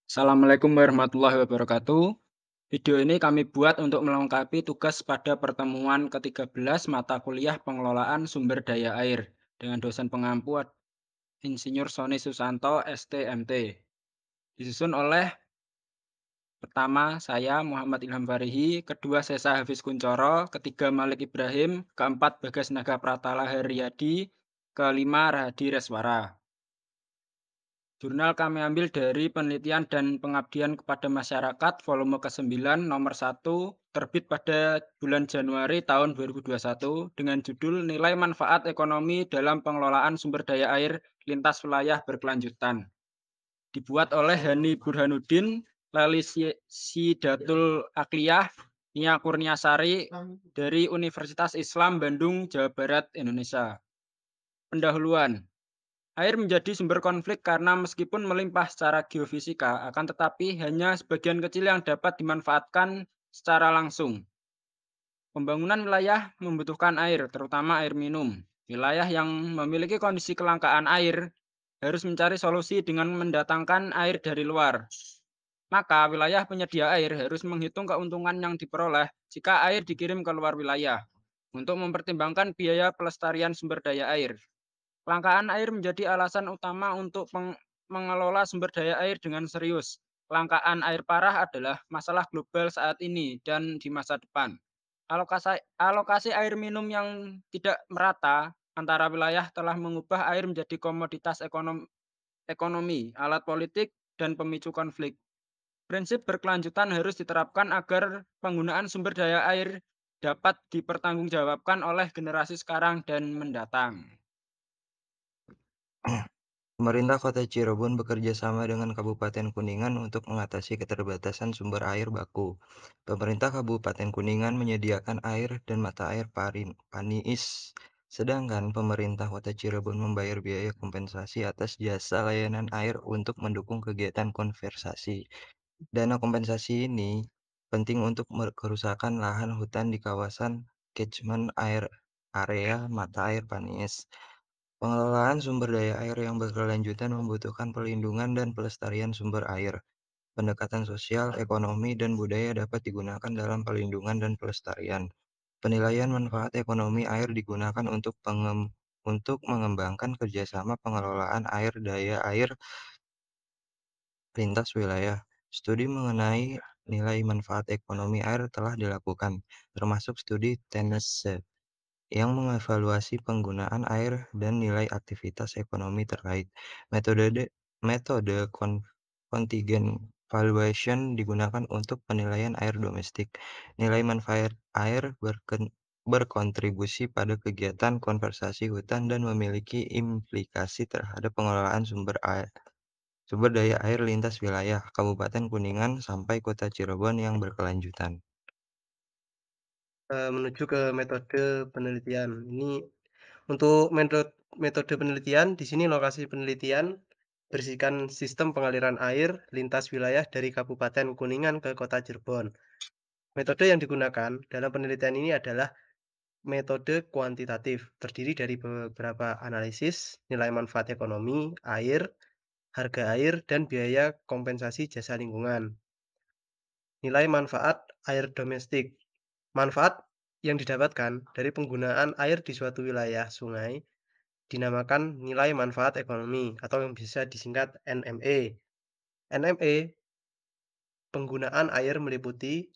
Assalamualaikum warahmatullahi wabarakatuh. Video ini kami buat untuk melengkapi tugas pada pertemuan ke-13 mata kuliah pengelolaan sumber daya air dengan dosen pengampu Insinyur Sony Susanto, STMT. Disusun oleh pertama saya Muhammad Ilham Farihi, kedua Sesa Hafiz Kuncoro, ketiga Malik Ibrahim, keempat Bagas Naga Pratala Haryadi, kelima Rahadi Reswara. Jurnal kami ambil dari Penelitian dan Pengabdian kepada Masyarakat volume ke-9 nomor 1 terbit pada bulan Januari tahun 2021 dengan judul Nilai Manfaat Ekonomi dalam Pengelolaan Sumber Daya Air Lintas Wilayah Berkelanjutan. Dibuat oleh Hani Burhanuddin, Lali Sidatul Akliyah, Nia Kurniasari dari Universitas Islam Bandung, Jawa Barat, Indonesia. Pendahuluan. Air menjadi sumber konflik karena meskipun melimpah secara geofisika, akan tetapi hanya sebagian kecil yang dapat dimanfaatkan secara langsung. Pembangunan wilayah membutuhkan air, terutama air minum. Wilayah yang memiliki kondisi kelangkaan air harus mencari solusi dengan mendatangkan air dari luar. Maka wilayah penyedia air harus menghitung keuntungan yang diperoleh jika air dikirim ke luar wilayah untuk mempertimbangkan biaya pelestarian sumber daya air. Kelangkaan air menjadi alasan utama untuk mengelola sumber daya air dengan serius. Kelangkaan air parah adalah masalah global saat ini dan di masa depan. Alokasi air minum yang tidak merata antara wilayah telah mengubah air menjadi komoditas ekonomi, alat politik, dan pemicu konflik. Prinsip berkelanjutan harus diterapkan agar penggunaan sumber daya air dapat dipertanggungjawabkan oleh generasi sekarang dan mendatang. Pemerintah Kota Cirebon bekerja sama dengan Kabupaten Kuningan untuk mengatasi keterbatasan sumber air baku. Pemerintah Kabupaten Kuningan menyediakan air dan mata air Paniis, sedangkan pemerintah Kota Cirebon membayar biaya kompensasi atas jasa layanan air untuk mendukung kegiatan konservasi. Dana kompensasi ini penting untuk kerusakan lahan hutan di kawasan catchment air area mata air Paniis. Pengelolaan sumber daya air yang berkelanjutan membutuhkan perlindungan dan pelestarian sumber air. Pendekatan sosial, ekonomi, dan budaya dapat digunakan dalam perlindungan dan pelestarian. Penilaian manfaat ekonomi air digunakan untuk mengembangkan kerjasama pengelolaan air daya air lintas wilayah. Studi mengenai nilai manfaat ekonomi air telah dilakukan, termasuk studi Tennessee yang mengevaluasi penggunaan air dan nilai aktivitas ekonomi terkait. Metode contingent valuation digunakan untuk penilaian air domestik. Nilai manfaat air berkontribusi pada kegiatan konservasi hutan dan memiliki implikasi terhadap pengelolaan sumber daya air lintas wilayah Kabupaten Kuningan sampai Kota Cirebon yang berkelanjutan. Menuju ke metode penelitian. Ini untuk metode penelitian, di sini lokasi penelitian bersihkan sistem pengaliran air lintas wilayah dari Kabupaten Kuningan ke Kota Cirebon. Metode yang digunakan dalam penelitian ini adalah metode kuantitatif, terdiri dari beberapa analisis nilai manfaat ekonomi, air, harga air, dan biaya kompensasi jasa lingkungan. Nilai manfaat air domestik. Manfaat yang didapatkan dari penggunaan air di suatu wilayah sungai dinamakan nilai manfaat ekonomi atau yang bisa disingkat NME. NME, penggunaan air meliputi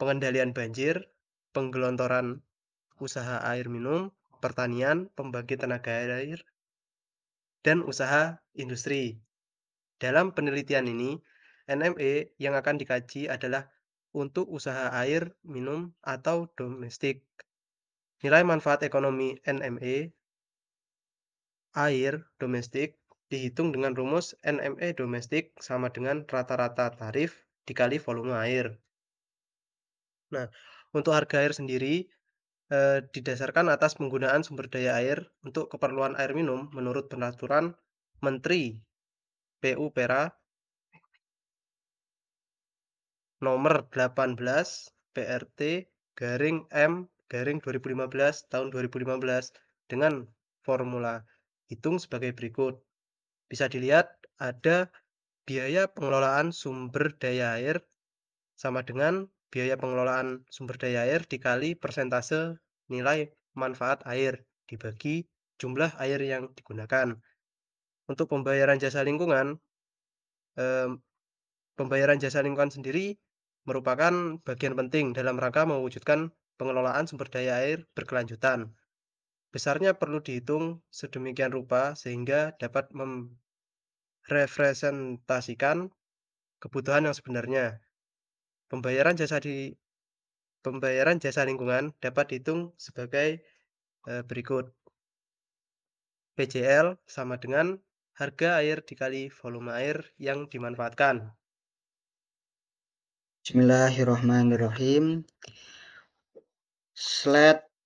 pengendalian banjir, penggelontoran usaha air minum, pertanian, pembangkit tenaga air, dan usaha industri. Dalam penelitian ini, NME yang akan dikaji adalah untuk usaha air minum atau domestik. Nilai manfaat ekonomi NME air domestik dihitung dengan rumus NME domestik sama dengan rata-rata tarif dikali volume air. Nah, untuk harga air sendiri didasarkan atas penggunaan sumber daya air untuk keperluan air minum menurut peraturan Menteri PUPera nomor 18 PRT garing M garing 2015 tahun 2015 dengan formula hitung sebagai berikut. Bisa dilihat ada biaya pengelolaan sumber daya air sama dengan biaya pengelolaan sumber daya air dikali persentase nilai manfaat air dibagi jumlah air yang digunakan. Untuk pembayaran jasa lingkungan, pembayaran jasa lingkungan sendiri merupakan bagian penting dalam rangka mewujudkan pengelolaan sumber daya air berkelanjutan. Besarnya perlu dihitung sedemikian rupa sehingga dapat merepresentasikan kebutuhan yang sebenarnya. Pembayaran jasa lingkungan dapat dihitung sebagai berikut. PJL sama dengan harga air dikali volume air yang dimanfaatkan. Bismillahirrahmanirrahim.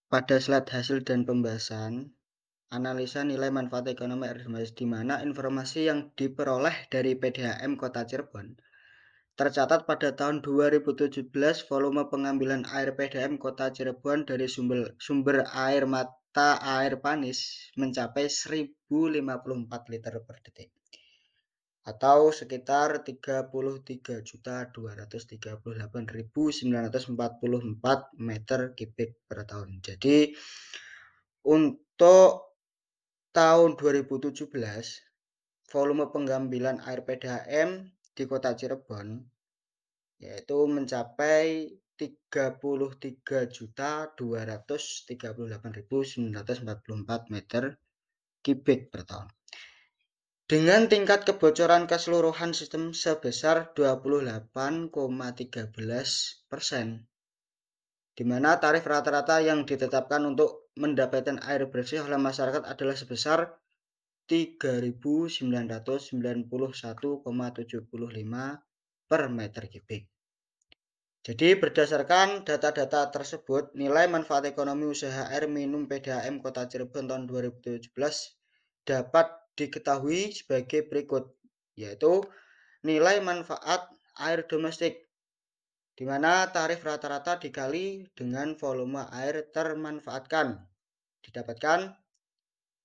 Pada slide hasil dan pembahasan, analisa nilai manfaat ekonomi air domestik, di mana informasi yang diperoleh dari PDAM Kota Cirebon tercatat pada tahun 2017 volume pengambilan air PDAM Kota Cirebon dari sumber air mata air Panis mencapai 1054 liter per detik atau sekitar 33.238.944 meter kubik per tahun. Jadi untuk tahun 2017 volume pengambilan air PDAM di Kota Cirebon yaitu mencapai 33.238.944 meter kubik per tahun. Dengan tingkat kebocoran keseluruhan sistem sebesar 28,13%, di mana tarif rata-rata yang ditetapkan untuk mendapatkan air bersih oleh masyarakat adalah sebesar 3.991,75 per meter kubik. Jadi berdasarkan data-data tersebut, nilai manfaat ekonomi usaha air minum PDAM Kota Cirebon tahun 2017 dapat diketahui sebagai berikut, yaitu nilai manfaat air domestik, di mana tarif rata-rata dikali dengan volume air termanfaatkan didapatkan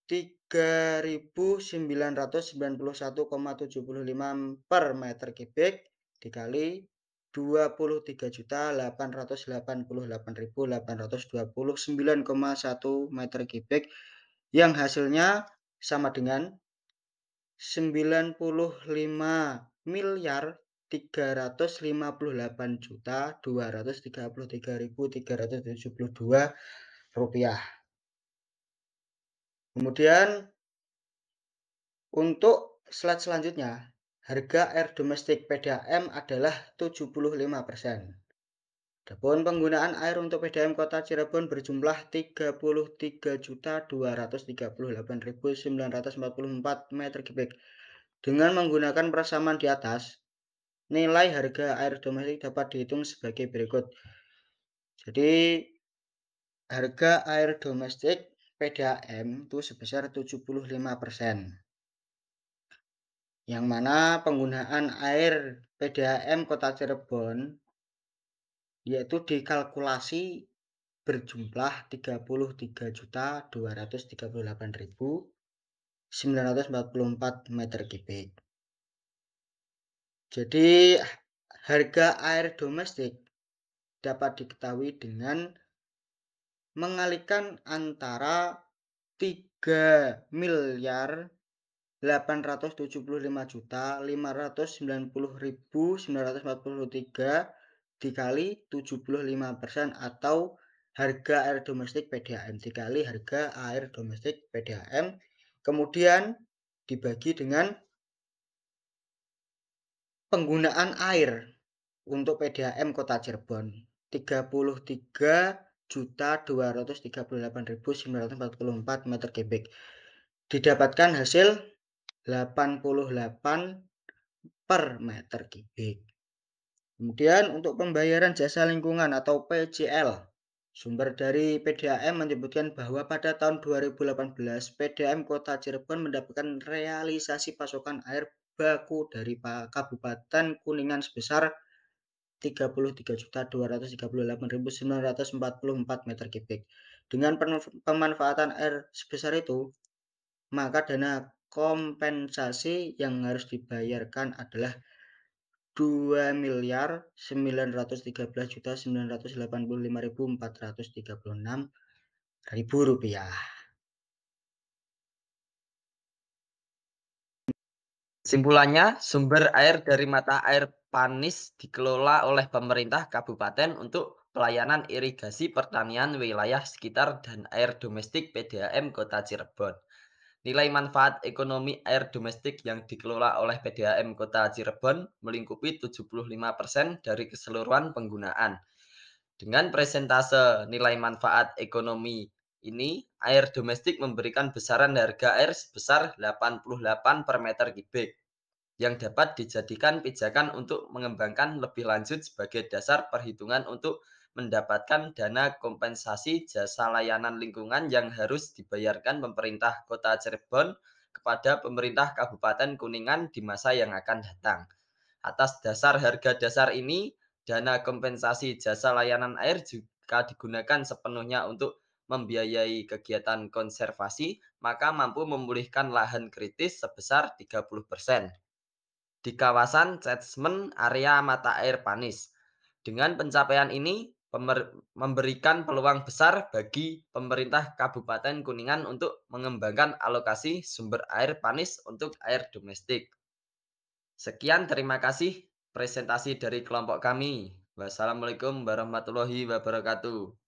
3.991,75 per meter kubik dikali 23.888.829,1 meter kubik yang hasilnya sama dengan 95.233.372 rupiah. Kemudian untuk slide selanjutnya, harga air domestik PDAM adalah 75%. Adapun penggunaan air untuk PDAM Kota Cirebon berjumlah 33.238.944 meter kubik. Dengan menggunakan persamaan di atas, nilai harga air domestik dapat dihitung sebagai berikut. Jadi harga air domestik PDAM itu sebesar 75%. Yang mana penggunaan air PDAM Kota Cirebon yaitu dikalkulasi berjumlah 33.238.944 meter kubik. Jadi harga air domestik dapat diketahui dengan mengalihkan antara 3.875.590.943 dikali 75% atau harga air domestik PDAM dikali harga air domestik PDAM, kemudian dibagi dengan penggunaan air untuk PDAM Kota Cirebon 33.238.944 meter kubik, didapatkan hasil 88 per meter kubik. Kemudian untuk pembayaran jasa lingkungan atau PJL, sumber dari PDAM menyebutkan bahwa pada tahun 2018 PDAM Kota Cirebon mendapatkan realisasi pasokan air baku dari Kabupaten Kuningan sebesar 33.238.944 meter kubik. Dengan pemanfaatan air sebesar itu, maka dana kompensasi yang harus dibayarkan adalah Rp2.985.436.000. Kesimpulannya, sumber air dari mata air Panis dikelola oleh pemerintah kabupaten untuk pelayanan irigasi pertanian wilayah sekitar dan air domestik PDAM Kota Cirebon. Nilai manfaat ekonomi air domestik yang dikelola oleh PDAM Kota Cirebon melingkupi 75% dari keseluruhan penggunaan. Dengan presentase nilai manfaat ekonomi ini, air domestik memberikan besaran harga air sebesar 88 per meter kubik yang dapat dijadikan pijakan untuk mengembangkan lebih lanjut sebagai dasar perhitungan untuk mendapatkan dana kompensasi jasa layanan lingkungan yang harus dibayarkan pemerintah Kota Cirebon kepada pemerintah Kabupaten Kuningan di masa yang akan datang. Atas dasar harga dasar ini, dana kompensasi jasa layanan air jika digunakan sepenuhnya untuk membiayai kegiatan konservasi, maka mampu memulihkan lahan kritis sebesar 30% di kawasan catchment area mata air Panis. Dengan pencapaian ini, memberikan peluang besar bagi pemerintah Kabupaten Kuningan untuk mengembangkan alokasi sumber air Panis untuk air domestik. Sekian, terima kasih presentasi dari kelompok kami. Wassalamualaikum warahmatullahi wabarakatuh.